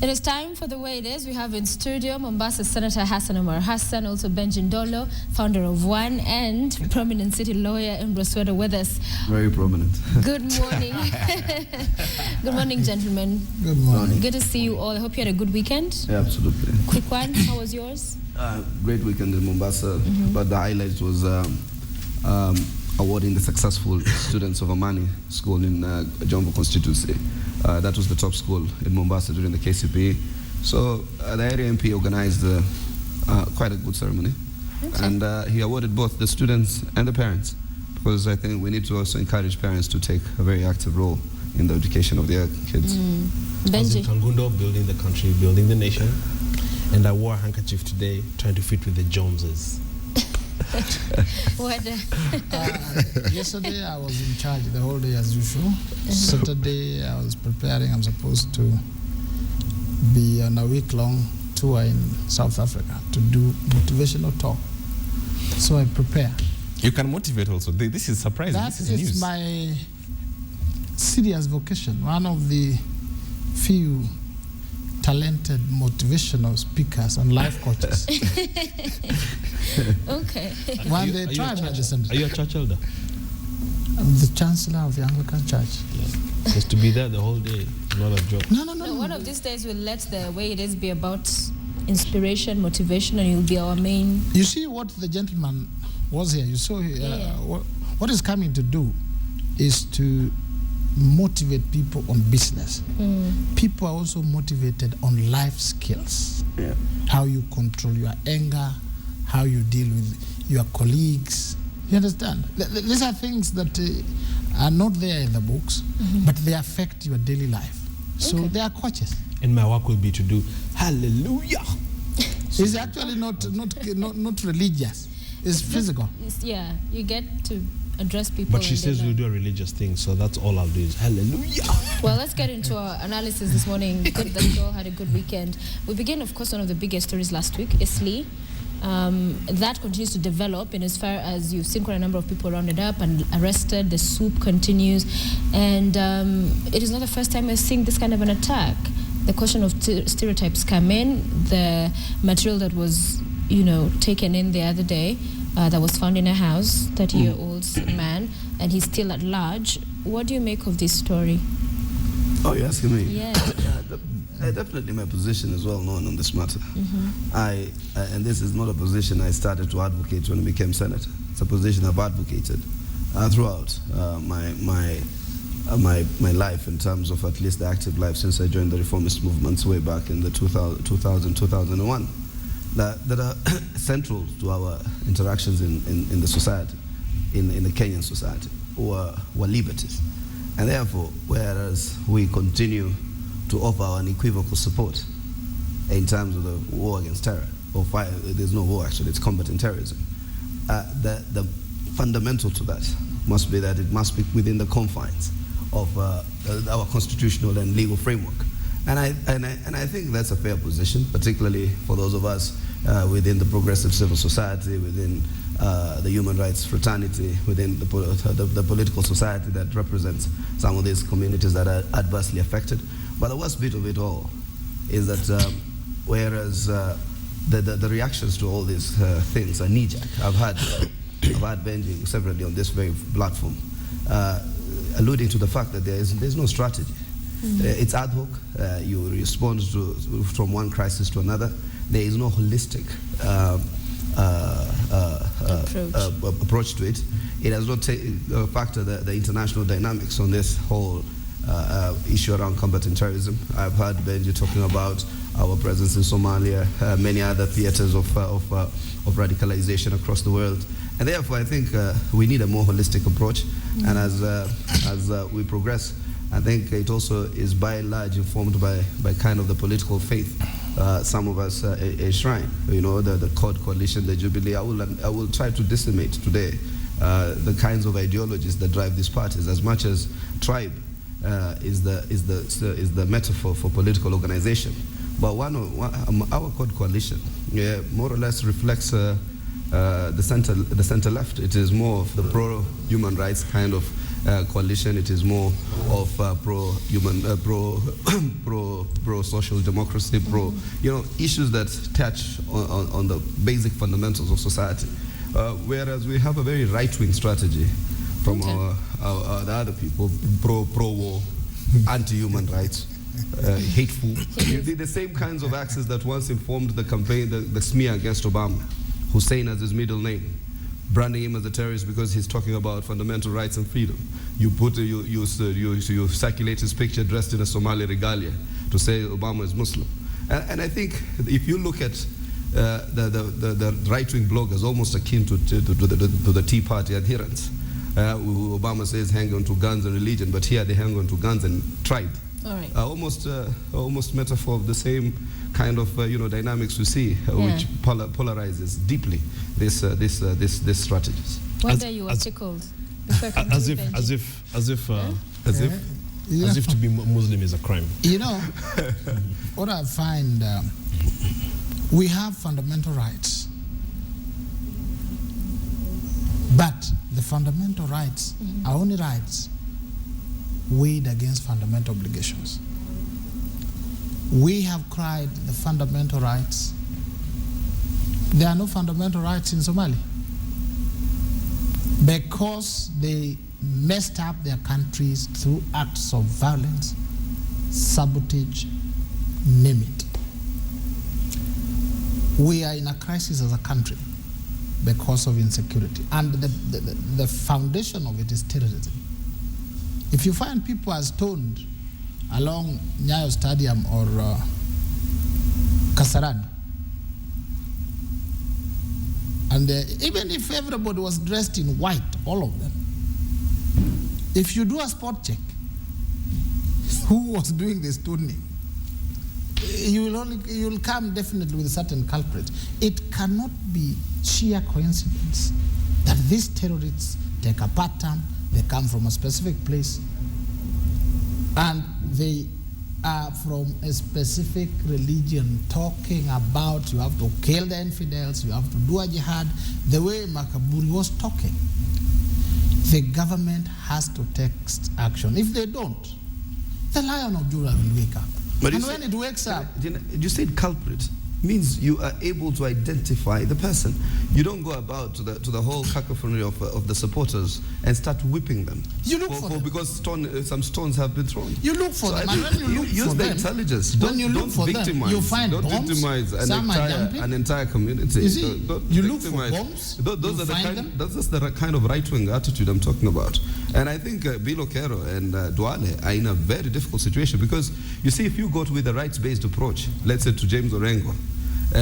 It is time for The Way It Is. We have in studio Mombasa Senator Hassan Omar Hassan, also Benji Ndolo, founder of One, and prominent city lawyer Ambrose Sweta with us. Very prominent. Good morning. Good morning, gentlemen. Good morning. Good to see you all. I hope you had a good weekend. Yeah, absolutely. Quick one, how was yours? Great weekend in Mombasa, but the highlight was awarding the successful students of Amani School in Jombo constituency. That was the top school in Mombasa during the KCPE. So the area MP organized quite a good ceremony. Okay. And he awarded both the students and the parents, because I think we need to also encourage parents to take a very active role in the education of their kids. Benji. Kangundo, building the country, building the nation. And I wore a handkerchief today, trying to fit with the Joneses. Yesterday I was in charge the whole day as usual. Saturday I was preparing. I'm supposed to be on a week-long tour in South Africa to do motivational talk. So I prepare. You can motivate also. This is surprising. That this is is news. my serious vocation. One of the few talented motivational speakers and life coaches. Okay. One day try me at the center. Are you a church elder? I'm the chancellor of the Anglican Church. Yeah. Just to be there the whole day, not a job. No. One of these days we'll let The Way It Is be about inspiration, motivation, and you'll be our main... You see what the gentleman was here. You saw what is coming to do is to motivate people on business. People are also motivated on life skills. Yeah. How you control your anger, how you deal with your colleagues. You understand? These are things that are not there in the books, but they affect your daily life. So they are coaches. And my work will be to do hallelujah. It's actually not religious. It's physical. Yeah, you get to address people. But she says we'll do a religious thing, so that's all I'll do is hallelujah. Well, let's get into our analysis this morning. Good that you all had a good weekend. We begin, of course, one of the biggest stories last week, Eastleigh. That continues to develop in as far as you've seen quite a number of people rounded up and arrested. The soup continues. And it is not the first time we're seeing this kind of an attack. The question of stereotypes come in. The material that was, taken in the other day, that was found in a house, 30-year-old man, and he's still at large. What do you make of this story? Oh, you're asking me? Yeah. Definitely my position is well known on this matter. And this is not a position I started to advocate when I became senator. It's a position I've advocated throughout my life, in terms of at least the active life since I joined the reformist movements way back in the 2001. That are central to our interactions in the society, in the Kenyan society, were liberties. And therefore, whereas we continue to offer our unequivocal support in terms of the war against terror, or fire, there's no war actually, it's combating terrorism, the fundamental to that must be that it must be within the confines of our constitutional and legal framework. And I think that's a fair position, particularly for those of us within the progressive civil society, within the human rights fraternity, within the political society that represents some of these communities that are adversely affected. But the worst bit of it all is that whereas the reactions to all these things are knee-jerk, I've had Benji severally on this very platform alluding to the fact that there's no strategy. It's ad hoc. You respond from one crisis to another. There is no holistic approach to it. It does not factor the international dynamics on this whole issue around combating terrorism. I've heard Benji talking about our presence in Somalia, many other theaters of radicalization across the world. And therefore, I think we need a more holistic approach. And as we progress, I think it also is by and large informed by kind of the political faith some of us enshrine. The CORD coalition, the Jubilee. I will try to decimate today the kinds of ideologies that drive these parties, as much as tribe is the metaphor for political organization. But our CORD coalition, more or less reflects the center left. It is more of the pro-human rights kind of coalition. It is more of pro-human, pro-social democracy, issues that touch on the basic fundamentals of society. Whereas we have a very right-wing strategy from the other people, pro-war, anti-human rights. Hateful. The same kinds of axes that once informed the campaign, the smear against Obama. Hussein as his middle name, branding him as a terrorist because he's talking about fundamental rights and freedom. You circulate his picture dressed in a Somali regalia to say Obama is Muslim. And I think if you look at the right-wing bloggers, almost akin to the Tea Party adherents, who Obama says hang on to guns and religion, but here they hang on to guns and tribe. All right. Almost metaphor of the same kind of dynamics we see, which polarizes deeply this strategies. Whether you were tickled, as if to be Muslim is a crime. You know, what I find, we have fundamental rights, but the fundamental rights are only rights weighed against fundamental obligations. We have cried the fundamental rights. There are no fundamental rights in Somalia because they messed up their countries through acts of violence, sabotage, name it. We are in a crisis as a country because of insecurity, and the foundation of it is terrorism. If you find people are stoned along Nyayo Stadium or Kasarani, and even if everybody was dressed in white, all of them, if you do a spot check, who was doing the stoning, you'll come definitely with a certain culprit. It cannot be sheer coincidence that these terrorists take a pattern. They come from a specific place, and they are from a specific religion, talking about you have to kill the infidels, you have to do a jihad, the way Makaburi was talking. The government has to take action. If they don't, the Lion of Judah will wake up. But and when it wakes up... You said culprit. Means you are able to identify the person. You don't go about to the whole cacophony of the supporters and start whipping them. You look for them. Because some stones have been thrown. You look for them, and when you look use for the them, intelligence. When you look for victimize. them, you find don't bombs. victimize an entire community. You see, you look for victimize. bombs. Those are the kind of right-wing attitude I'm talking about. And I think Bill Okero and Duale are in a very difficult situation because, you see, if you go with a rights-based approach, let's say to James Orengo,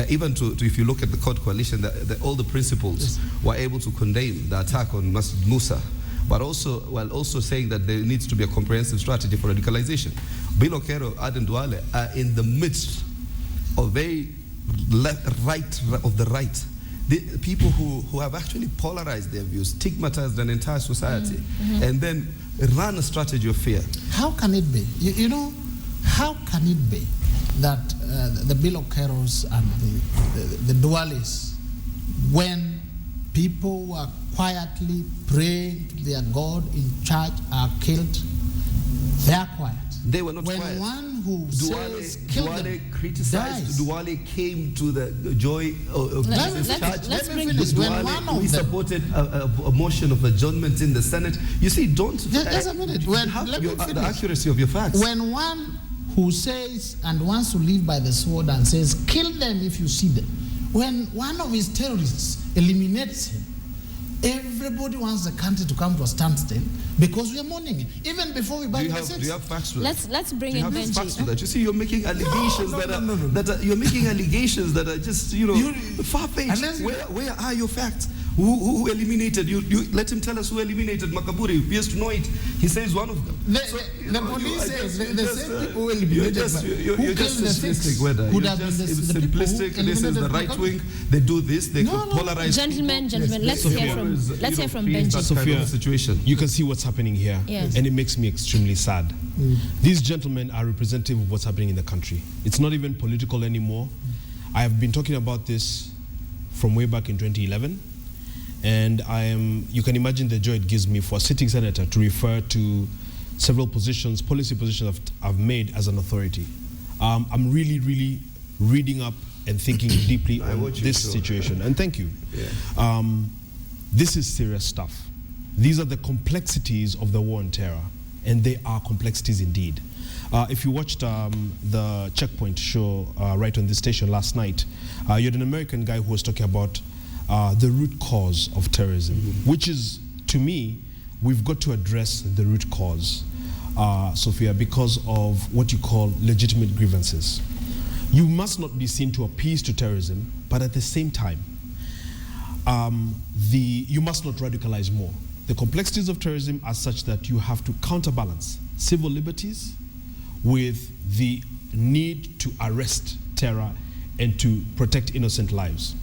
even to if you look at the court coalition, all the principals were able to condemn the attack on Masjid Musa, but while also saying that there needs to be a comprehensive strategy for radicalization. Bill Okero, Aden Duale are in the midst of very right of the right. The people who have actually polarized their views, stigmatized an entire society, and then run a strategy of fear. How can it be? You know, how can it be that the Bill Okeros and the Dualis, when people were quietly praying to their God in church, are killed, they are quiet. They were not when quiet. One who says kill them criticized. dies. Duale came to the joy of Jesus church. Let's bring this. When one of we them supported a motion of adjournment in the Senate. You see, don't... Just a minute. The accuracy of your facts. When one who says and wants to live by the sword and says, kill them if you see them, when one of his terrorists eliminates him, everybody wants the country to come to a standstill because we are mourning him. Even before we buy the seats. Do you have facts to that? Let's bring in Benji. Facts to that? You see, you're making allegations you're making allegations that are just, far-fetched. Where are your facts? Who eliminated you? Let him tell us who eliminated Makaburi. He has to know it. He says one of them. The police says the same people who eliminated you're just simplistic. This is the right wing. They do this. They polarize. Gentlemen, let's hear from Benji. Sophia, situation. You can see what's happening here, and it makes me extremely sad. These gentlemen are representative of what's happening in the country. It's not even political anymore. I have been talking about this from way back in 2011. And you can imagine the joy it gives me for a sitting senator to refer to several positions, policy positions I've made as an authority. I'm really, really reading up and thinking deeply on this situation. And thank you. Yeah. This is serious stuff. These are the complexities of the war on terror, and they are complexities indeed. If you watched the Checkpoint show right on this station last night, you had an American guy who was talking about the root cause of terrorism, which is, to me, we've got to address the root cause, Sophia, because of what you call legitimate grievances. You must not be seen to appease to terrorism, but at the same time, you must not radicalize more. The complexities of terrorism are such that you have to counterbalance civil liberties with the need to arrest terror and to protect innocent lives.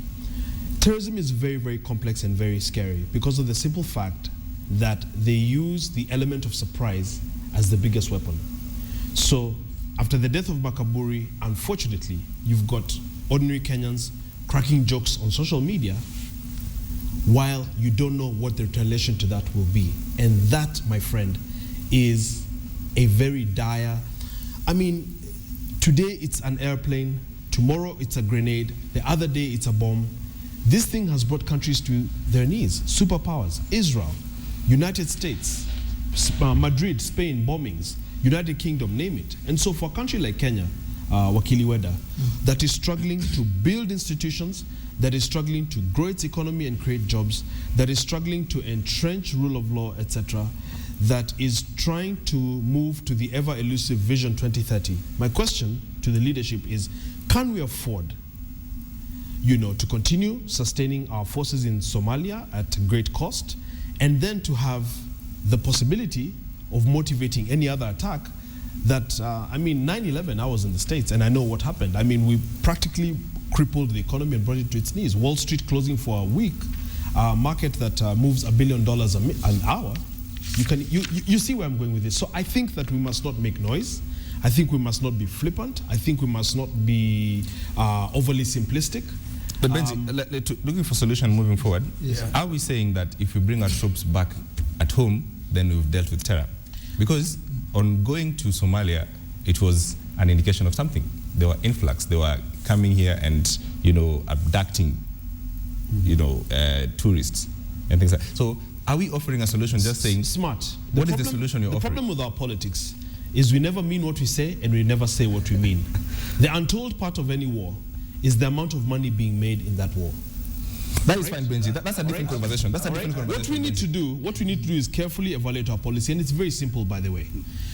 Terrorism is very, very complex and very scary because of the simple fact that they use the element of surprise as the biggest weapon. So after the death of Makaburi, unfortunately, you've got ordinary Kenyans cracking jokes on social media while you don't know what the retaliation to that will be. And that, my friend, is a very dire, I mean, today it's an airplane, tomorrow it's a grenade, the other day it's a bomb. This thing has brought countries to their knees. Superpowers, Israel, United States, Madrid, Spain, bombings, United Kingdom, name it. And so for a country like Kenya, Wakili Weda, that is struggling to build institutions, that is struggling to grow its economy and create jobs, that is struggling to entrench rule of law, etc., that is trying to move to the ever-elusive Vision 2030. My question to the leadership is, can we afford, to continue sustaining our forces in Somalia at great cost, and then to have the possibility of motivating any other attack that, 9/11, I was in the States and I know what happened. I mean, we practically crippled the economy and brought it to its knees. Wall Street closing for a week, a market that moves $1 billion an hour. You see where I'm going with this. So I think that we must not make noise. I think we must not be flippant. I think we must not be overly simplistic. But Benji, looking for solution moving forward, are we saying that if we bring our troops back at home, then we've dealt with terror? Because on going to Somalia, it was an indication of something. They were influx. They were coming here and, abducting, tourists and things like that. So are we offering a solution just saying, smart? What is the solution you're offering? The problem with our politics is we never mean what we say and we never say what we mean. The untold part of any war is the amount of money being made in that war. That is fine, Benji. That's a different conversation. That's a different conversation. What we need to do is carefully evaluate our policy, and it's very simple, by the way.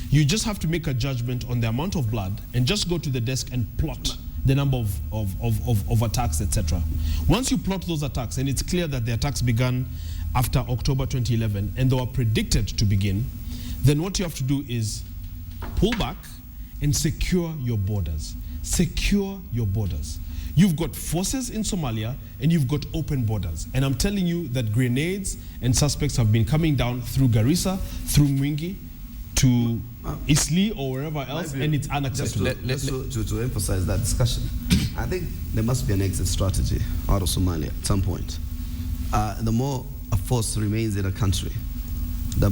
You just have to make a judgment on the amount of blood and just go to the desk and plot the number of attacks, etc. Once you plot those attacks, and it's clear that the attacks began after October 2011, and they were predicted to begin, then what you have to do is pull back and secure your borders. Secure your borders. You've got forces in Somalia and you've got open borders. And I'm telling you that grenades and suspects have been coming down through Garissa, through Mwingi, to Isli or wherever else, and it's unacceptable. Just to emphasize that discussion, I think there must be an exit strategy out of Somalia at some point. The more a force remains in a country, the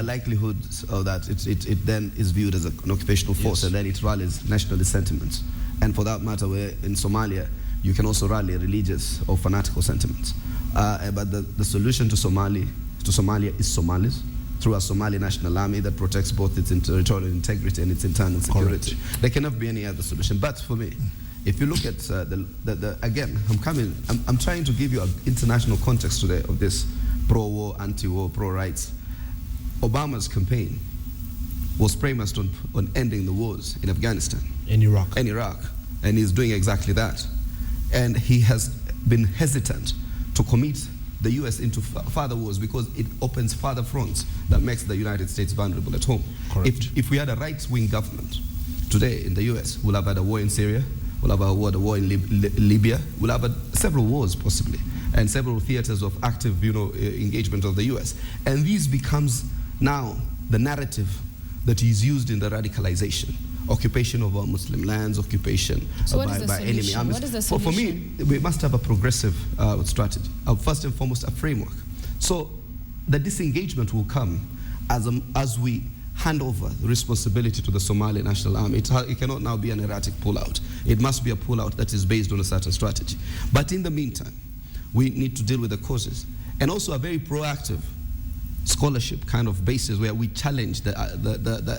likelihood of that it then is viewed as an occupational force, and then it rallies nationalist sentiments. And for that matter, where in Somalia, you can also rally religious or fanatical sentiments. But the solution to Somalia is Somalis, through a Somali national army that protects both its territorial integrity and its internal security. Correct. There cannot be any other solution. But for me, if you look at again, I'm trying to give you an international context today of this pro-war, anti-war, pro-rights. Obama's campaign was premised on ending the wars in Afghanistan. In Iraq. And he's doing exactly that. And he has been hesitant to commit the U.S. into further wars because it opens further fronts that makes the United States vulnerable at home. Correct. If we had a right-wing government today in the U.S., we'll have had a war in Syria, we'll have a war in Libya, we'll have had several wars possibly, and several theaters of active engagement of the U.S. And this becomes now the narrative that is used in the radicalization occupation of our Muslim lands, occupation So what is the by enemy solution? armies. What is the For me, solution? we must have a progressive strategy. First and foremost, a framework. So the disengagement will come as we hand over the responsibility to the Somali National Army. It cannot now be an erratic pullout. It must be a pullout that is based on a certain strategy. But in the meantime, we need to deal with the causes, and also a very proactive scholarship kind of basis where we challenge the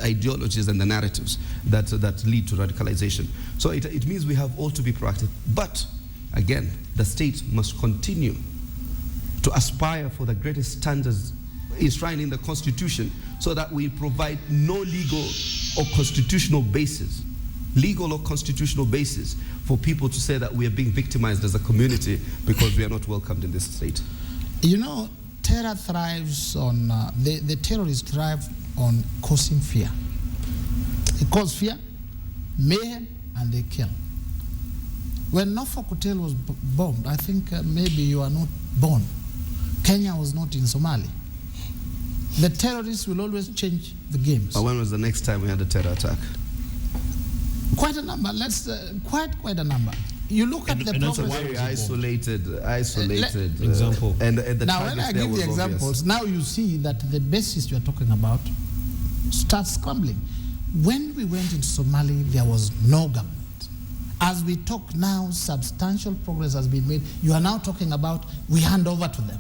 ideologies and the narratives that lead to radicalization. So it means we have all to be proactive. But again, the state must continue to aspire for the greatest standards enshrined in the Constitution, so that we provide no legal or constitutional basis for people to say that we are being victimized as a community because we are not welcomed in this state. You know, terror thrives on, the terrorists thrive on causing fear. They cause fear, mayhem, and they kill. When Norfolk Hotel was bombed, I think maybe you are not born. Kenya was not in Somalia. The terrorists will always change the games. But when was the next time we had a terror attack? Quite a number. Quite a number. You look at the also progress. Very isolated example. And the Now, when I give the examples, now you see that the basis you are talking about starts crumbling. When we went into Somalia, there was no government. As we talk now, substantial progress has been made. You are now talking about we hand over to them.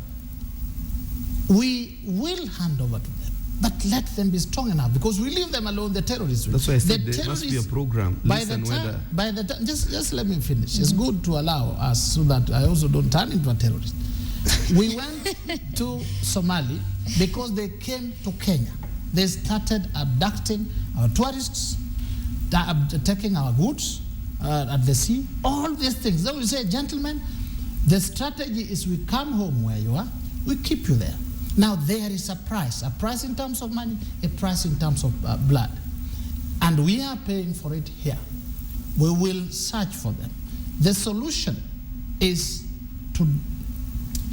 We will hand over to them, but let them be strong enough, because we leave them alone, the terrorists. That's why I said there must be a program. By the time, just let me finish. It's good to allow us so that I also don't turn into a terrorist. We went to Somalia because they came to Kenya. They started abducting our tourists, taking our goods at the sea, all these things. Then we say, gentlemen, the strategy is we come home where you are, we keep you there. Now there is a price in terms of money, a price in terms of blood. And we are paying for it here. We will search for them. The solution is to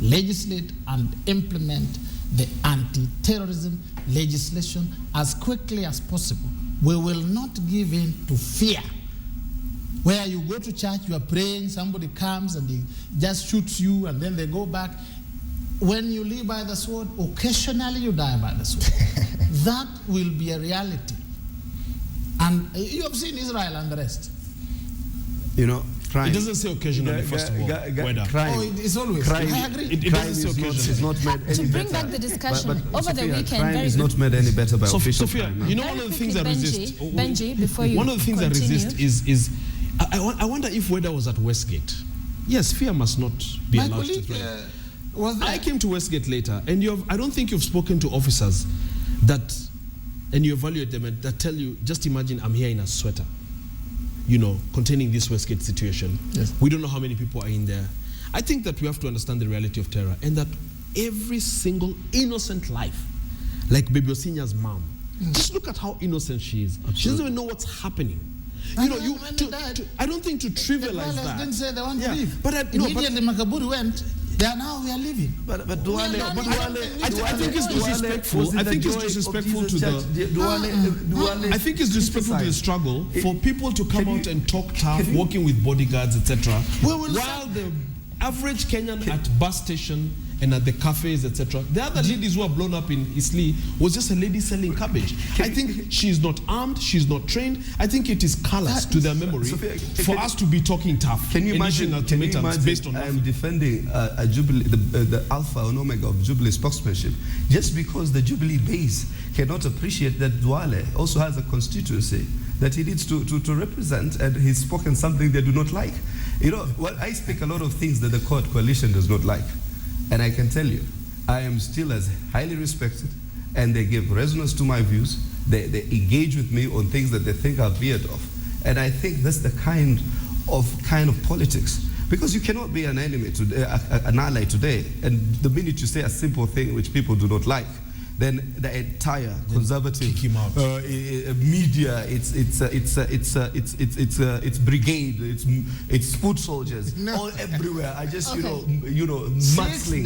legislate and implement the anti-terrorism legislation as quickly as possible. We will not give in to fear. Where you go to church, you are praying, somebody comes and he just shoots you and then they go back. When you live by the sword, occasionally you die by the sword. That will be a reality. And you have seen Israel and the rest. You know, crime. It doesn't say occasionally, first of all. Crime. Oh, it's always. Crime, I agree. It doesn't say occasionally. It's not made any To bring better. back the discussion, over the Sophia, weekend, crime very is not made any better by official Sophia, crime. you know, Very one of the quickly, things that resist. Benji, before you One of the things that resist continue. is I wonder if Weda was at Westgate. Yes, fear must not be My allowed to colleague threaten. was there. I came to Westgate later, and I don't think you've spoken to officers that, and you evaluate them and that tell you, just imagine I'm here in a sweater, you know, containing this Westgate situation. Yes. We don't know how many people are in there. I think that we have to understand the reality of terror, and that every single innocent life, like Baby Osinya's mom, just look at how innocent she is. She doesn't even know what's happening. You know, I don't think to trivialize that. Didn't say they want Yeah, to leave. but Immediately Makaburi went, they are now we are leaving. But Duale, I think it's disrespectful. I think it's disrespectful to the. I think it's disrespectful to the struggle for people to come out and talk tough, working with bodyguards, etc. While the average Kenyan at bus station and at the cafes, etc. The other ladies who are blown up in Isli was just a lady selling cabbage. I think she's not armed, she's not trained. I think it is callous to their memory for us to be talking tough. Can you imagine ultimatums based on I'm defending a Jubilee, the alpha and omega of Jubilee spokesmanship, just because the Jubilee base cannot appreciate that Duale also has a constituency that he needs to represent, and he's spoken something they do not like. You know, well, I speak a lot of things that the coalition does not like. And I can tell you, I am still as highly respected, and they give resonance to my views. They engage with me on things that they think are veered off. And I think that's the kind of politics. Because you cannot be an enemy today, an ally today, and the minute you say a simple thing which people do not like, then the entire conservative kick him out. media, it's brigade, it's foot soldiers, all everywhere. I just mudslinging.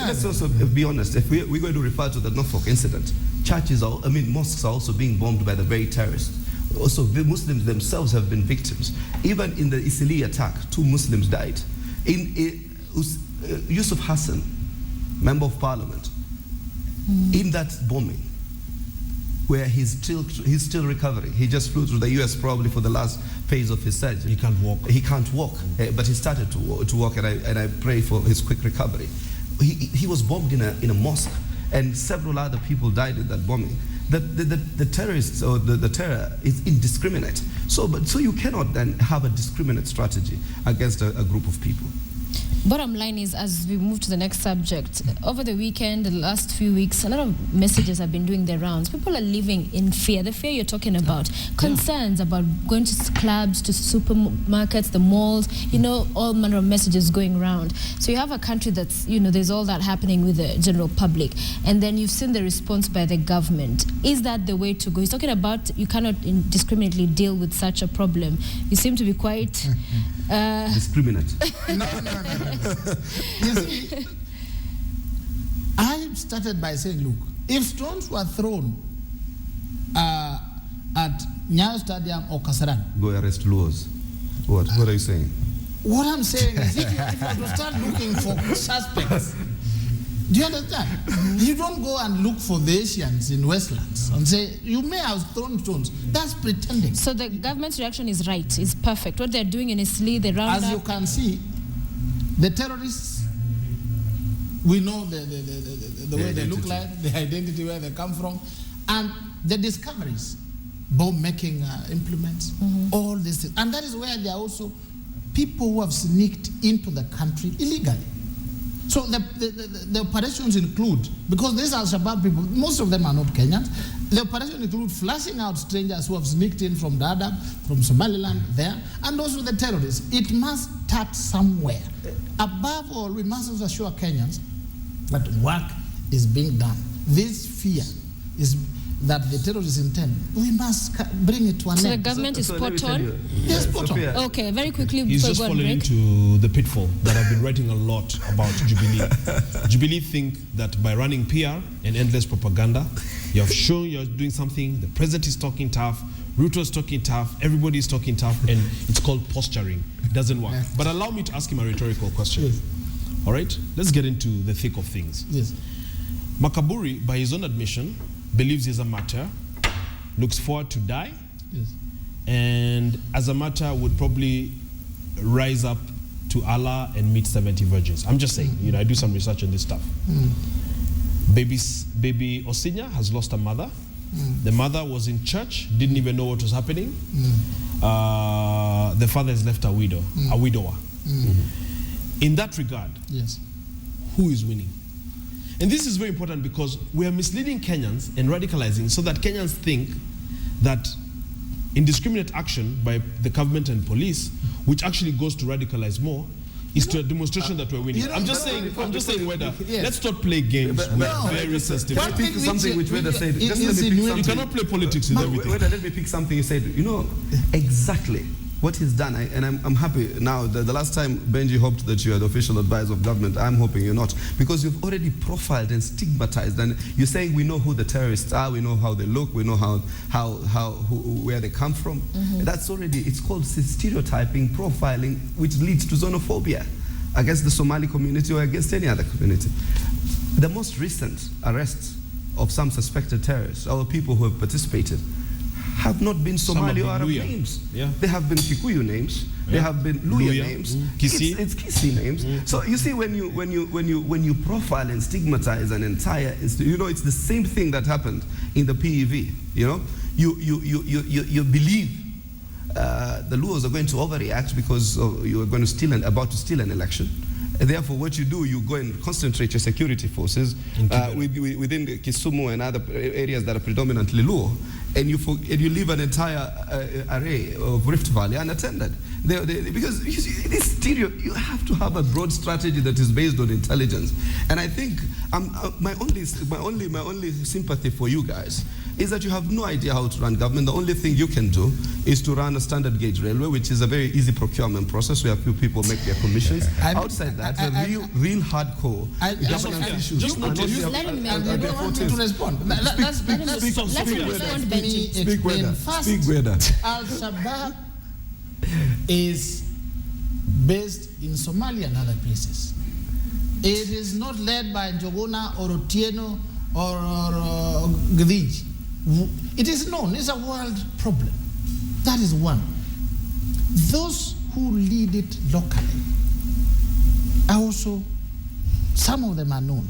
Let's also be honest. If we're going to refer to the Norfolk incident, mosques are also being bombed by the very terrorists. Also, the Muslims themselves have been victims. Even in the Isili attack, 2 Muslims died. Yusuf Hassan, Member of Parliament, in that bombing, where he's still recovering. He just flew through the US probably for the last phase of his surgery. He can't walk. He can't walk, but he started to walk, and I pray for his quick recovery. He was bombed in a mosque, and several other people died in that bombing. The terrorists or the terror is indiscriminate. So you cannot then have a discriminate strategy against a group of people. Bottom line is, as we move to the next subject, over the weekend, the last few weeks, a lot of messages have been doing their rounds. People are living in fear. The fear you're talking about, concerns about going to clubs, to supermarkets, the malls, all manner of messages going around. So you have a country that's, there's all that happening with the general public. And then you've seen the response by the government. Is that the way to go? He's talking about you cannot indiscriminately deal with such a problem. You seem to be quite... discriminate. No. You see, I started by saying, look, if stones were thrown at Nyayo Stadium or Kasarani, go arrest Luos. What are you saying? What I'm saying is, if you have to start looking for suspects, do you understand? You don't go and look for the Asians in Westlands and say, you may have thrown stones. That's pretending. So the government's reaction is right, is perfect. What they're doing in Isli, they round As up. you can see, the terrorists, we know the way they look like, the identity, where they come from, and the discoveries, bomb-making implements, all these things. And that is where there are also people who have sneaked into the country illegally. So the operations include, because these are Al-Shabaab people, most of them are not Kenyans, the operations include flushing out strangers who have sneaked in from Dadaab, from Somaliland there, and also the terrorists. It must start somewhere. Above all, we must also assure Kenyans that work is being done. This fear is that the terrorists intend, we must bring it to an end. So the government is spot on? Yes, spot on. Okay, very quickly He's before just we go on falling break. into the pitfall that I've been writing a lot about Jubilee. Jubilee think that by running PR and endless propaganda, you have shown you're doing something, the president is talking tough, Ruto is talking tough, everybody is talking tough, and it's called posturing. It doesn't work. But allow me to ask him a rhetorical question. Yes. All right? Let's get into the thick of things. Yes. Makaburi, by his own admission, believes he's a martyr, looks forward to die, Yes. and as a martyr would probably rise up to Allah and meet 70 virgins. I'm just saying, I do some research on this stuff. Baby Osinya has lost a mother. The mother was in church, didn't even know what was happening. The father has left a widower. In that regard, Yes. who is winning? And this is very important because we are misleading Kenyans and radicalizing so that Kenyans think that indiscriminate action by the government and police, which actually goes to radicalize more, is to a demonstration that we're winning. I'm just saying whether, let's not play games with very sensitive. Let me pick something which Weda said. You You cannot play politics with everything. Weda, let me pick something you said. Exactly what he's done, and I'm happy now. The last time Benji hoped that you are the official advisor of government, I'm hoping you're not, because you've already profiled and stigmatized, and you're saying we know who the terrorists are, we know how they look, we know where they come from. That's already, it's called stereotyping, profiling, which leads to xenophobia against the Somali community or against any other community. The most recent arrests of some suspected terrorists, or people who have participated, have not been Somali or Arab names. Yeah. They have been Kikuyu names. They have been Luya names. Kisii. It's Kisii names. So you see, when you profile and stigmatize an entire, it's the same thing that happened in the PEV. You believe the Luos are going to overreact because you are going to about to steal an election. And therefore, what you do, you go and concentrate your security forces within Kisumu and other areas that are predominantly Luo, and you leave an entire array of Rift Valley unattended. Because you see, you have to have a broad strategy that is based on intelligence. And I think my only sympathy for you guys is that you have no idea how to run government. The only thing you can do is to run a standard gauge railway, which is a very easy procurement process where a few people make their commissions. Outside that, real hardcore governance issues. Just not to respond. Speak whether. Al-Shabaab is based in Somalia and other places. It is not led by Njoguna or Otieno or Gdij. It is known, it's a world problem. That is one. Those who lead it locally are also, some of them are known.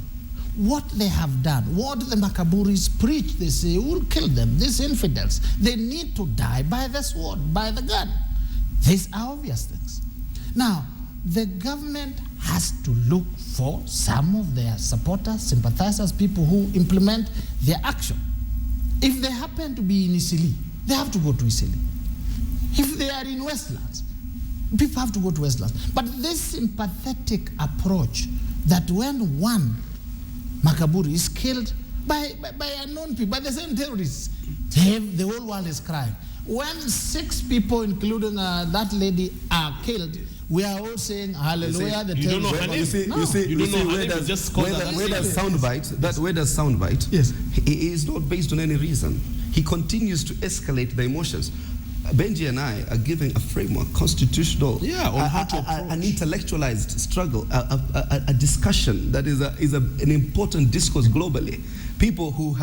What they have done, what the Makaburis preach, they say, we'll kill them, these infidels. They need to die by the sword, by the gun. These are obvious things. Now, the government has to look for some of their supporters, sympathizers, people who implement their action. If they happen to be in Isili, they have to go to Isili. If they are in Westlands, people have to go to Westlands. But this sympathetic approach that when one Makaburi is killed by unknown people, by the same terrorists, the whole world is crying. When 6 people, including that lady, are killed, we are all saying hallelujah. The you don't know her name. Where does soundbite? Yes, he is not based on any reason. He continues to escalate the emotions. Benji and I are giving a framework, constitutional, on how to an intellectualized struggle, a discussion that is an important discourse globally. People who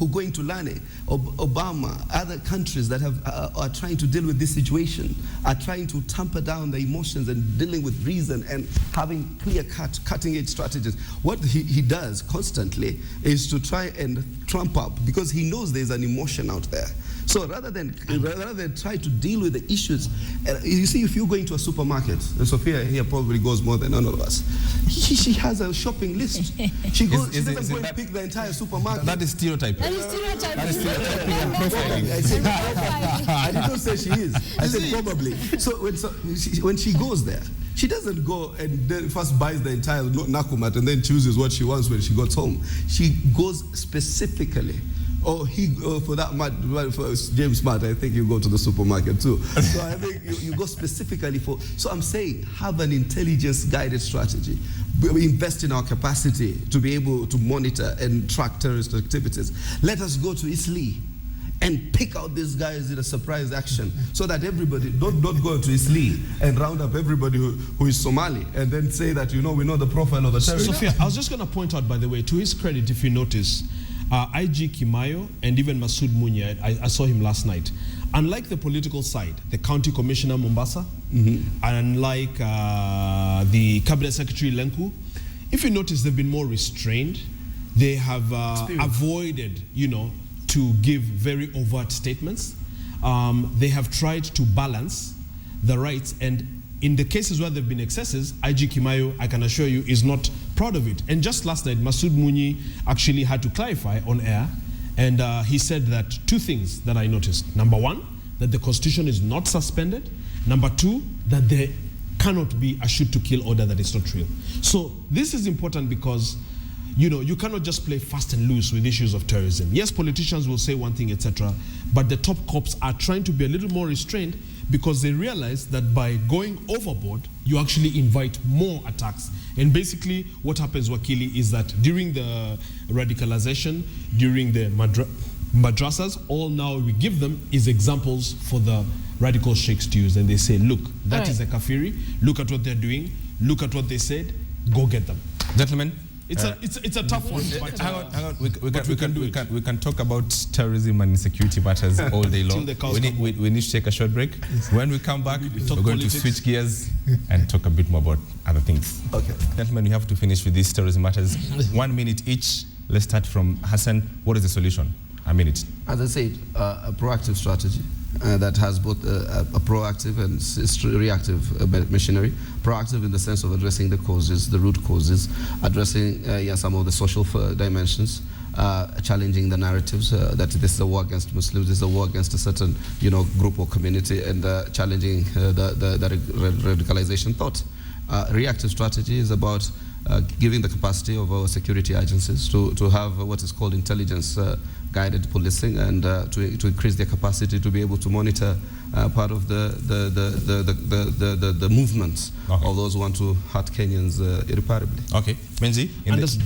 go into Lani, Obama, other countries that are trying to deal with this situation, are trying to tamper down the emotions and dealing with reason and having clear-cut, cutting-edge strategies. What he does constantly is to try and trump up, because he knows there's an emotion out there. So rather than try to deal with the issues, you see, if you go into a supermarket, and Sophia here probably goes more than none of us, she has a shopping list. She doesn't go and pick the entire supermarket. That is stereotyping. That is stereotyping. That is stereotyping. Profiling. I did not say she is. I said probably. So when she goes there, she doesn't go and then first buys the entire Nakumat and then chooses what she wants when she gets home. She goes specifically. For that matter, for James Smart, I think you go to the supermarket too. So I think you go specifically for. So I'm saying, have an intelligence-guided strategy. We invest in our capacity to be able to monitor and track terrorist activities. Let us go to Isli and pick out these guys in a surprise action, so that everybody don't go to Isli and round up everybody who is Somali and then say that we know the profile of the terrorist. Sophia, I was just going to point out, by the way, to his credit, if you notice, IG Kimayo and even Masood Munya, I saw him last night. Unlike the political side, the county commissioner Mombasa, unlike the cabinet secretary Lenku, if you notice, they've been more restrained. They have avoided, to give very overt statements. They have tried to balance the rights, and in the cases where there have been excesses, IG Kimayo, I can assure you, is not proud of it. And just last night, Masood Munyi actually had to clarify on air, and he said that 2 things that I noticed. Number 1, that the Constitution is not suspended. Number 2, that there cannot be a shoot-to-kill order that is not real. So this is important because you cannot just play fast and loose with issues of terrorism. Yes, politicians will say one thing, etc., but the top cops are trying to be a little more restrained because they realize that by going overboard, you actually invite more attacks. And basically, what happens, Wakili, is that during the radicalization, during the madrasas, all now we give them is examples for the radical sheikhs to use. And they say, look, that is a kafiri. Look at what they're doing. Look at what they said. Go get them. Gentlemen, it's a tough one. But, hang on. We can talk about terrorism and insecurity matters all day long. We need to take a short break. When we come back, we're going to switch gears and talk a bit more about other things. Okay. Gentlemen, we have to finish with these terrorism matters. 1 minute each. Let's start from Hassan. What is the solution? A minute. As I said, a proactive strategy that has both a proactive and reactive machinery. Proactive in the sense of addressing the causes, the root causes, addressing some of the social dimensions, challenging the narratives that this is a war against Muslims, this is a war against a certain group or community, and challenging the radicalization thought. Reactive strategy is about giving the capacity of our security agencies to have what is called intelligence guided policing, and to increase their capacity to be able to monitor part of the movements of those who want to hurt Kenyans irreparably. Okay, Benji,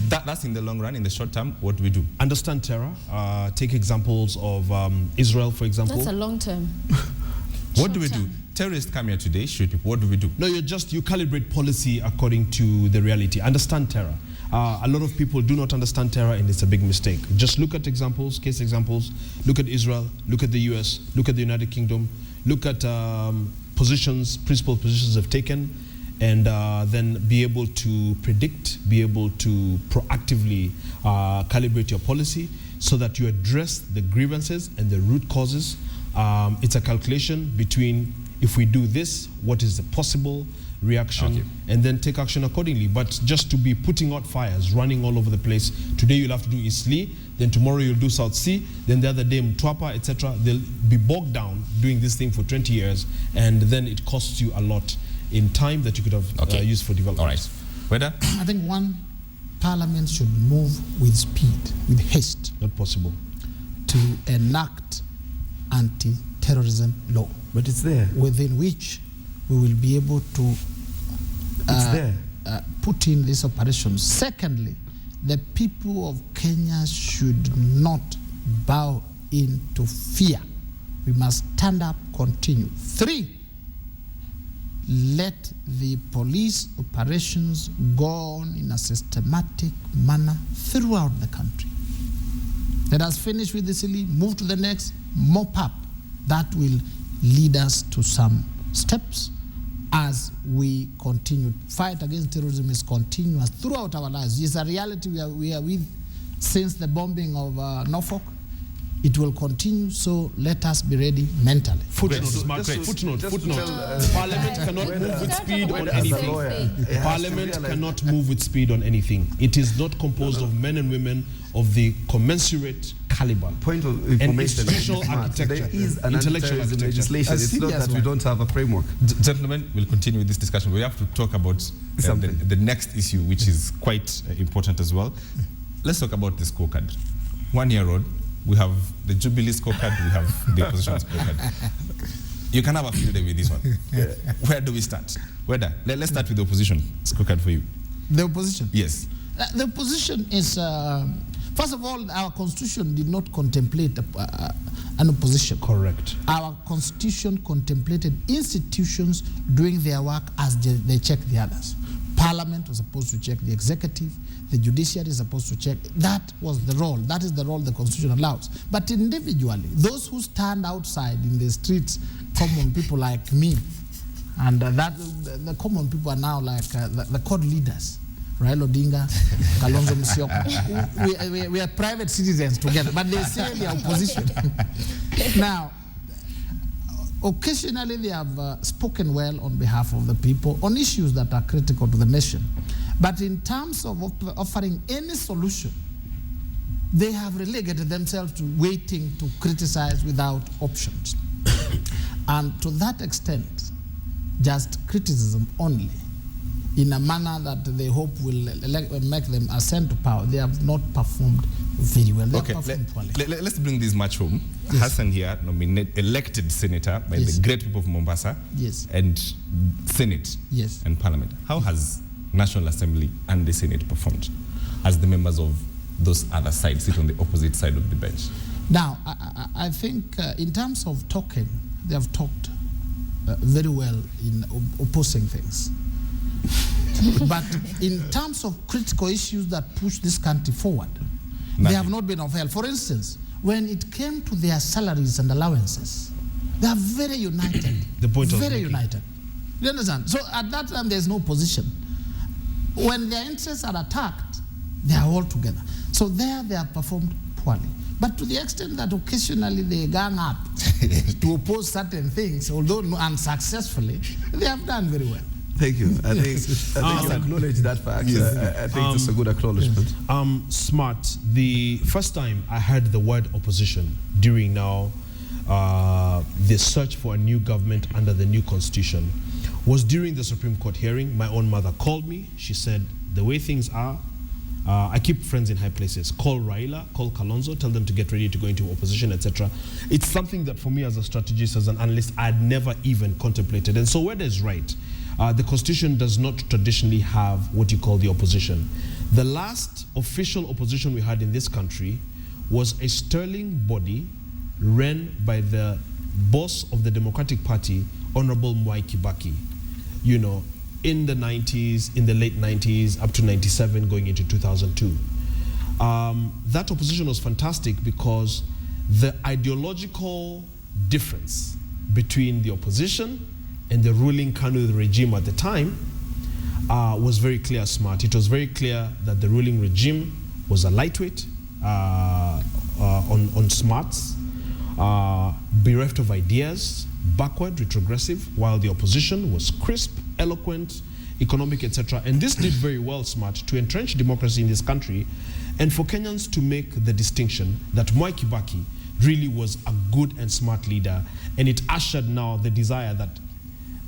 that's in the long run. In the short term, what do we do? Understand terror. Take examples of Israel, for example. That's a long term. What do we do? Terrorists come here today, shoot people. What do we do? No, you calibrate policy according to the reality. Understand terror. A lot of people do not understand terror, and it's a big mistake. Just look at examples, case examples. Look at Israel, look at the US, look at the United Kingdom, look at principal positions they've taken, and then be able to predict, be able to proactively calibrate your policy so that you address the grievances and the root causes. It's a calculation between, if we do this, what is the possible reaction, and then take action accordingly. But just to be putting out fires, running all over the place, today you'll have to do Eastleigh, then tomorrow you'll do South Sea, then the other day Mtwapa, etc. They'll be bogged down doing this thing for 20 years, and then it costs you a lot in time that you could have used for development. All right. Whether? I think Parliament should move with speed, with haste. Not possible. To enact anti-terrorism law. But it's there. Within which we will be able to put in these operations. Secondly, the people of Kenya should not bow into fear. We must stand up, continue. 3, let the police operations go on in a systematic manner throughout the country. Let us finish with this, move to the next, mop up. That will lead us to some steps as we continue. Fight against terrorism is continuous throughout our lives. It's a reality we are with since the bombing of Norfolk. It will continue, so let us be ready mentally. Footnote. Parliament cannot move with speed on anything. Parliament cannot move with speed on anything. It is not composed of men and women of the commensurate caliber. Point of information. Institutional architecture. There is an intellectual architecture. Legislation. It's not that we don't have a framework. Gentlemen, we'll continue with this discussion. We have to talk about the next issue, which is quite important as well. Let's talk about the scorecard. 1 year old. We have the Jubilee scorecard, we have the opposition scorecard. You can have a field day with this one. Where do we start? Let's start with the opposition scorecard for you. The opposition? Yes. The opposition is, first of all, our constitution did not contemplate an opposition. Correct. Our constitution contemplated institutions doing their work as they check the others. Parliament was supposed to check the executive. The judiciary is supposed to check. That was the role. That is the role the Constitution allows. But individually, those who stand outside in the streets, common people like me, and the common people are now like the CORD leaders, Raila Odinga, Kalonzo Musyoka. We are private citizens together, but they say they are opposition. Now, occasionally they have spoken well on behalf of the people on issues that are critical to the nation. But in terms of offering any solution, they have relegated themselves to waiting to criticize without options. And to that extent, just criticism only, in a manner that they hope will make them ascend to power, they have not performed very well. They have performed poorly. Let's bring this much home. Yes. Hassan here, elected senator by the great people of Mombasa, and Senate and Parliament. How has National Assembly and the Senate performed as the members of those other sides sit on the opposite side of the bench? Now, I think in terms of talking, they have talked very well in opposing things. But in terms of critical issues that push this country forward, they have not been of help. For instance, when it came to their salaries and allowances, they are very united. The point of very united. You understand? So at that time, there's no position. When their interests are attacked, they are all together. So there they have performed poorly. But to the extent that occasionally they gang up to oppose certain things, although unsuccessfully, they have done very well. Thank you. I think you acknowledge that fact. I think it's a good acknowledgement. Smart, the first time I heard the word opposition during now the search for a new government under the new constitution was during the Supreme Court hearing. My own mother called me. She said, the way things are, I keep friends in high places. Call Raila, call Kalonzo, tell them to get ready to go into opposition, etc. It's something that for me as a strategist, as an analyst, I'd never even contemplated. And so Weda is right. The constitution does not traditionally have what you call the opposition. The last official opposition we had in this country was a sterling body run by the boss of the Democratic Party, Honorable Mwai Kibaki, you know, in the 90s, in the late 90s, up to 97, going into 2002. That opposition was fantastic because the ideological difference between the opposition and the ruling KANU regime at the time was very clear, Smart. It was very clear that the ruling regime was a lightweight on smarts, bereft of ideas, backward, retrogressive, while the opposition was crisp, eloquent, economic, etc. And this did very well, Smart, to entrench democracy in this country and for Kenyans to make the distinction that Mwai Kibaki really was a good and smart leader, and it ushered now the desire that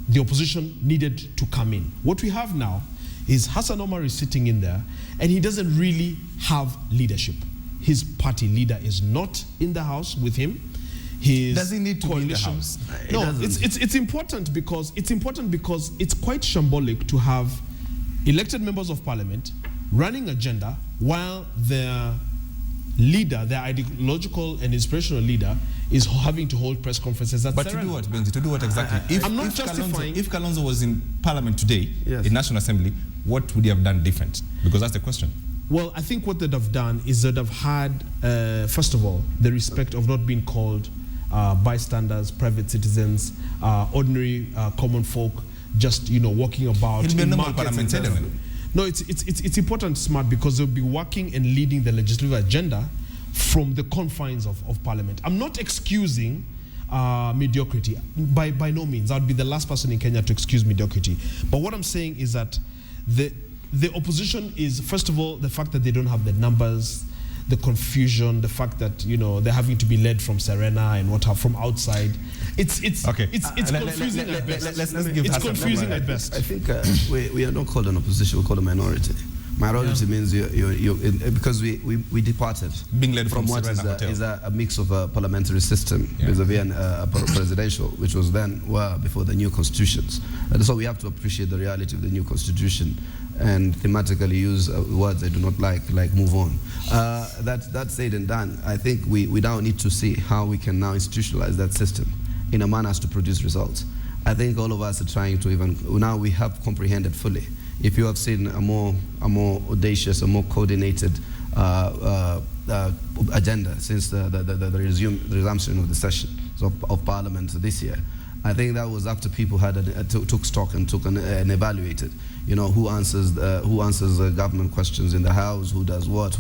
the opposition needed to come in. What we have now is Hassan Omar is sitting in there, and he doesn't really have leadership. His party leader is not in the house with him. Does he need to be in the house? No, it's important because it's quite shambolic to have elected members of parliament running agenda while their leader, their ideological and inspirational leader, is having to hold press conferences. But to do what, Benzi? To do what exactly? I'm not justifying. If Kalonzo was in parliament today, yes, in National Assembly, what would he have done different? Because that's the question. Well, I think what they'd have done is they'd have had, first of all, the respect of not being called bystanders, private citizens, ordinary common folk, just, you know, walking about. He'll be a in normal markets and parliamentarian. No, it's important, Smart, because they'll be working and leading the legislative agenda from the confines of parliament. I'm not excusing mediocrity, by no means. I'd be the last person in Kenya to excuse mediocrity. But what I'm saying is that the opposition is, first of all, the fact that they don't have the numbers, the confusion, the fact that, you know, they're having to be led from Serena and what from outside. It's confusing at best. Let's give it's Hassan confusing at best. I think we are not called an opposition, we're called a minority. Minority means because we departed being led from what Serena is a mix of a parliamentary system vis-a-vis a presidential, which was then before the new constitutions. And so we have to appreciate the reality of the new constitution and thematically use words I do not like move on. That said and done, I think we now need to see how we can now institutionalize that system in a manner as to produce results. I think all of us are trying to now we have comprehended fully. If you have seen a more audacious, a more coordinated agenda since the resumption of the session of Parliament this year, I think that was after people had took stock and and evaluated, you know, who answers government questions in the House, who does what,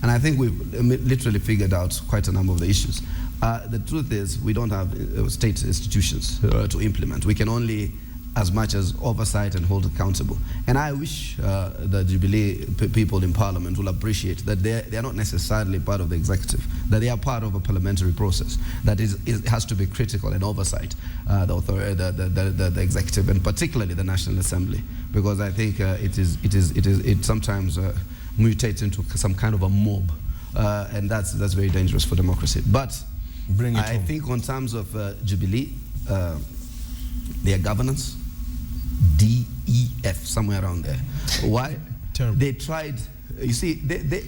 and I think we've literally figured out quite a number of the issues. The truth is, we don't have state institutions to implement. We can only as much as oversight and hold accountable. And I wish the Jubilee people in Parliament will appreciate that they are not necessarily part of the executive, that they are part of a parliamentary process that has to be critical and oversight the executive, and particularly the National Assembly, because I think it sometimes mutates into some kind of a mob, and that's very dangerous for democracy. But I think on terms of Jubilee, their governance, DEF, somewhere around there. Why? Terrible. They tried. You see,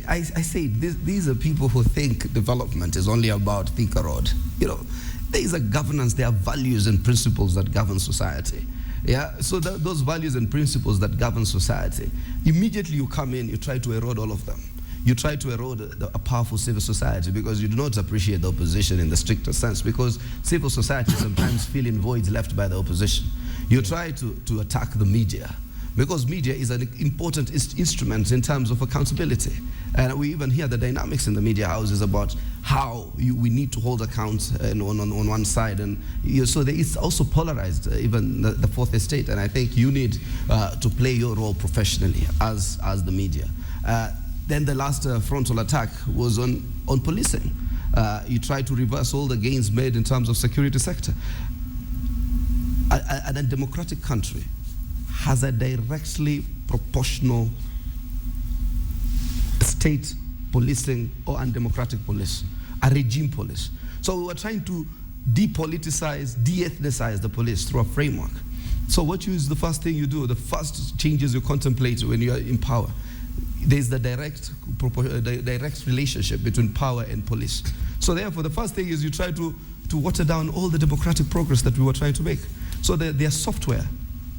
I say these are people who think development is only about Thika Road. You know, there is a governance, there are values and principles that govern society. Yeah, so those values and principles that govern society, immediately you come in, you try to erode all of them. You try to erode a powerful civil society because you do not appreciate the opposition in the stricter sense, because civil society sometimes fill in voids left by the opposition. You try to attack the media because media is an important instrument in terms of accountability. And we even hear the dynamics in the media houses about how we need to hold account on one side. And so it's also polarized, even the fourth estate. And I think you need to play your role professionally as the media. Then the last frontal attack was on policing. You try to reverse all the gains made in terms of security sector. A democratic country has a directly proportional state policing or undemocratic police, a regime police. So we were trying to depoliticize, de-ethnicize the police through a framework. So what is the first thing you do? The first changes you contemplate when you are in power. There's the direct relationship between power and police. So therefore, the first thing is you try to water down all the democratic progress that we were trying to make. So their software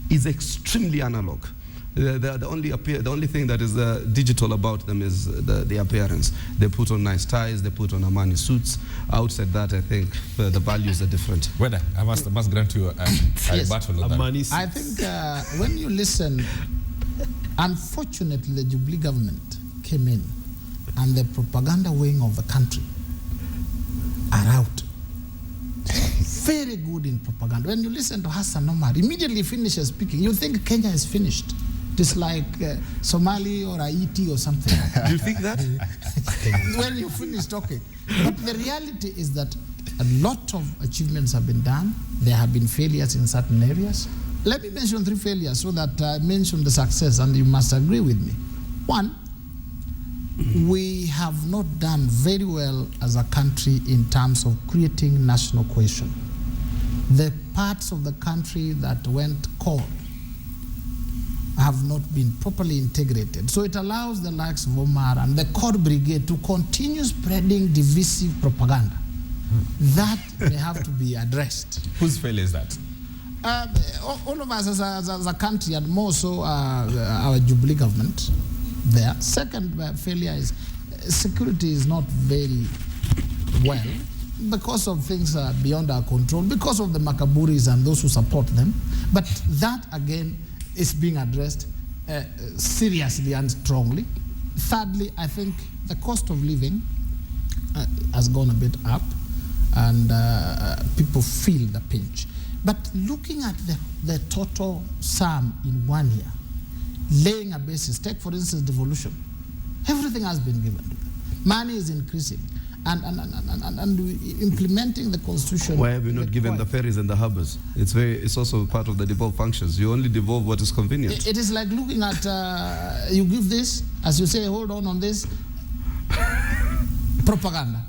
is extremely analog. The only thing that is digital about them is the appearance. They put on nice ties, they put on Armani suits. Outside that, I think the values are different. Whether I must grant you a rebuttal on that. I think when you listen, unfortunately, the Jubilee government came in, and the propaganda wing of the country are out. Very good in propaganda. When you listen to Hassan Omar, immediately finishes speaking, you think Kenya is finished. It's like Somali or Haiti or something. Do you think that? When you finish talking. But the reality is that a lot of achievements have been done. There have been failures in certain areas. Let me mention 3 failures so that I mention the success, and you must agree with me. 1, we have not done very well as a country in terms of creating national cohesion. The parts of the country that went core have not been properly integrated. So it allows the likes of Omar and the core brigade to continue spreading divisive propaganda. That may have to be addressed. Whose failure is that? All of us as a country, and more so our Jubilee government there. Second failure is security is not very well because of things beyond our control, because of the Makaburis and those who support them. But that, again, is being addressed seriously and strongly. Thirdly, I think the cost of living has gone a bit up, and people feel the pinch. But looking at the total sum in 1 year, laying a basis, take for instance devolution, everything has been given. Money is increasing, and implementing the constitution. Why have you not given the ferries and the harbors? It's also part of the devolved functions. You only devolve what is convenient. It is like looking at, you give this, as you say, hold on this. Propaganda.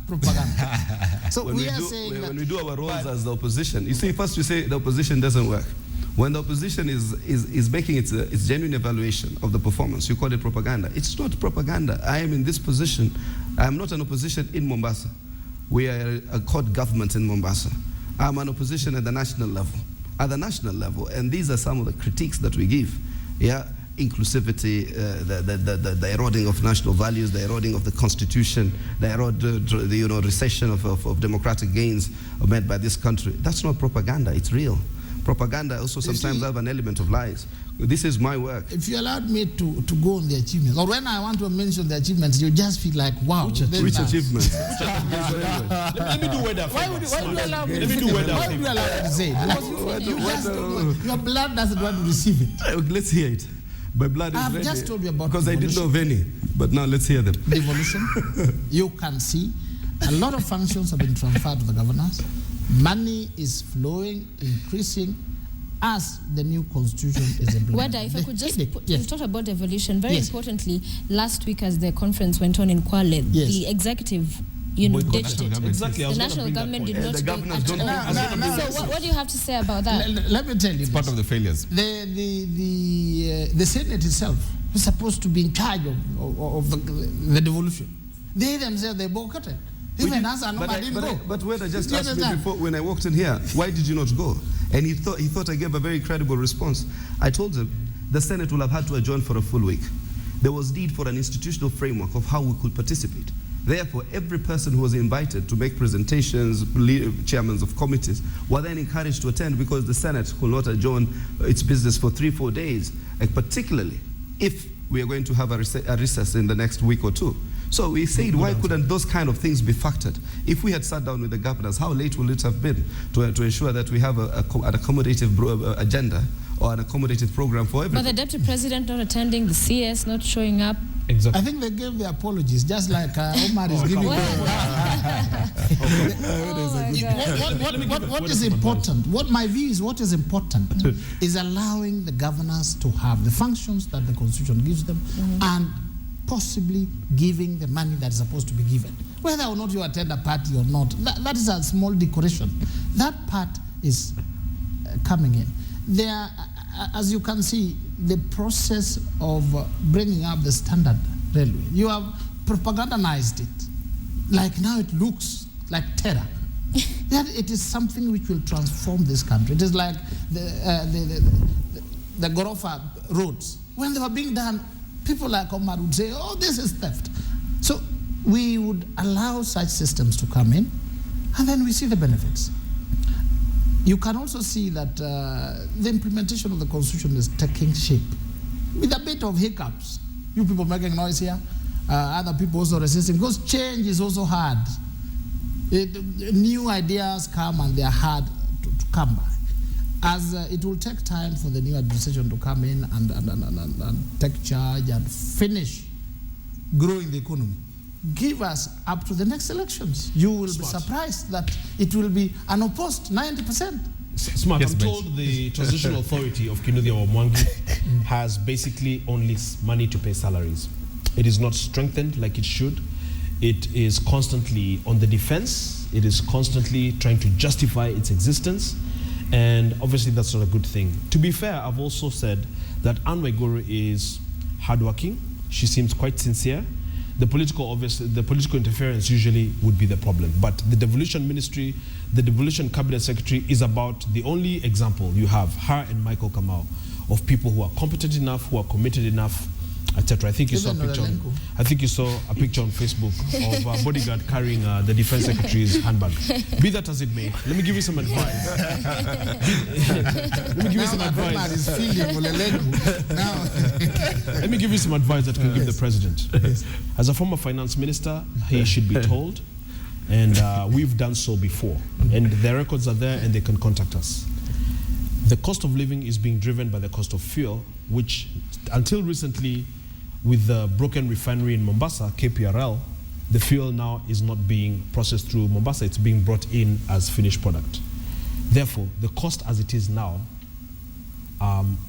So when we do our roles as the opposition, you see, first you say the opposition doesn't work. When the opposition is making its genuine evaluation of the performance, you call it propaganda. It's not propaganda. I am in this position. I am not an opposition in Mombasa. We are a court government in Mombasa. I'm an opposition at the national level. And these are some of the critiques that we give. Yeah. Inclusivity, the eroding of national values, the eroding of the constitution, the recession of democratic gains made by this country. That's not propaganda, it's real. Propaganda also sometimes have an element of lies. This is my work. If you allowed me to go on the achievements, or when I want to mention the achievements, you just feel like, wow. Which achievements? Let me do weather. Why would you allow me to say it? Your blood doesn't want to receive it. Let's hear it. My blood is I've ready. just told you about because I didn't know of any. But now let's hear them. Devolution. You can see a lot of functions have been transferred to the governors. Money is flowing, increasing as the new constitution is implemented. Whether, if I could just you've talked about devolution. Very importantly, last week as the conference went on in Kwale, the executive ditched it. Exactly. The national government did not do it don't at all. So what do you have to say about that? Let me tell you. It's part of the failures. The Senate itself is supposed to be in charge of the devolution. They themselves, they boycotted. Even us and nobody didn't go. But when I just asked me before, when I walked in here, why did you not go? And he thought I gave a very credible response. I told him the Senate will have had to adjourn for a full week. There was need for an institutional framework of how we could participate. Therefore, every person who was invited to make presentations, chairmen of committees, were then encouraged to attend, because the Senate could not adjourn its business for 3-4 days, and particularly if we are going to have a recess in the next week or two. So we said, why couldn't those kind of things be factored? If we had sat down with the governors, how late would it have been to ensure that we have an accommodative agenda or an accommodative program for everyone? But the deputy president not attending, the CS not showing up. Exactly. I think they gave their apologies, just like Omar is giving. What is important? What my view is, what is important is allowing the governors to have the functions that the Constitution gives them, and possibly giving the money that is supposed to be given. Whether or not you attend a party or not, that is a small decoration. That part is coming in. There, as you can see, the process of bringing up the standard railway, you have propagandized it. Like now it looks like terror. That it is something which will transform this country. It is like the Gorofa roads. When they were being done, people like Omar would say, oh, this is theft. So we would allow such systems to come in, and then we see the benefits. You can also see that the implementation of the Constitution is taking shape with a bit of hiccups. You people making noise here, other people also resisting, because change is also hard. New ideas come and they are hard to come by. As it will take time for the new administration to come in and take charge and finish growing the economy. Give us up to the next elections. You will be surprised that it will be unopposed 90%. Smart. I'm told the Transitional Authority of Kinuthia wa Mwangi has basically only money to pay salaries. It is not strengthened like it should. It is constantly on the defense. It is constantly trying to justify its existence. And obviously that's not a good thing. To be fair, I've also said that Anne Waiguru is hardworking. She seems quite sincere. The political interference usually would be the problem. But the devolution ministry, the devolution cabinet secretary is about the only example you have, her and Michael Kamau, of people who are competent enough, who are committed enough, etc. I think you saw a picture. I think you saw a picture on Facebook of a bodyguard carrying the defense secretary's handbag. Be that as it may, let me give you some advice. Let me give you some advice. Let me give you some advice that can give the president. As a former finance minister, he should be told, and we've done so before. And the records are there, and they can contact us. The cost of living is being driven by the cost of fuel, which until recently, with the broken refinery in Mombasa, KPRL, the fuel now is not being processed through Mombasa, it's being brought in as finished product. Therefore, the cost as it is now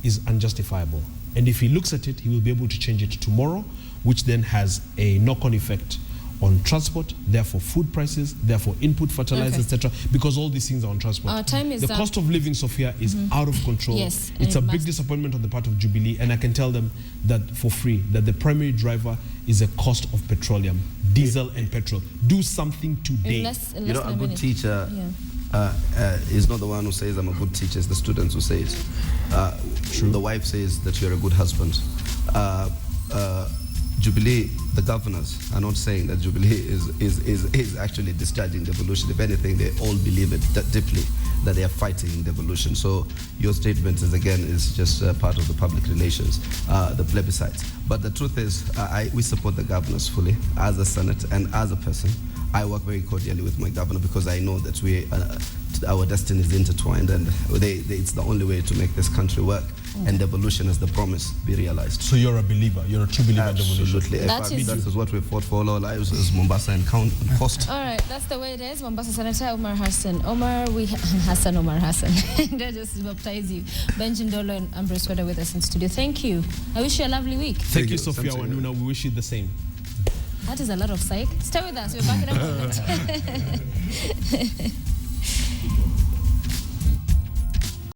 is unjustifiable. And if he looks at it, he will be able to change it tomorrow, which then has a knock-on effect on transport, therefore food prices, therefore input fertilizers, etc. Because all these things are on transport. Our time is the cost of living, Sophia, is out of control. Yes, it's a big disappointment on the part of Jubilee, and I can tell them that for free, that the primary driver is the cost of petroleum, diesel and petrol. Do something today. You know, a good teacher is not the one who says I'm a good teacher, it's the students who say it. True. The wife says that you're a good husband. Jubilee, the governors are not saying that Jubilee is actually discharging devolution. If anything, they all believe it deeply that they are fighting devolution. So your statement is just part of the public relations, the plebiscites. But the truth is, we support the governors fully as a Senate and as a person. I work very cordially with my governor because I know that our destiny is intertwined, and it's the only way to make this country work. And devolution, as the promise, be realized. So you're a believer. You're a true believer in devolution. Absolutely. That is what we fought for all our lives, as Mombasa and coast. All right, that's the way it is. Mombasa Senator Omar Hassan. Omar Hassan. They just baptize you. Benjamin Dolo and Ambrose Weda with us in studio. Thank you. I wish you a lovely week. Thank you, Sophia Wanuna. We wish you the same. That is a lot of psych. Stay with us. We're back in a moment.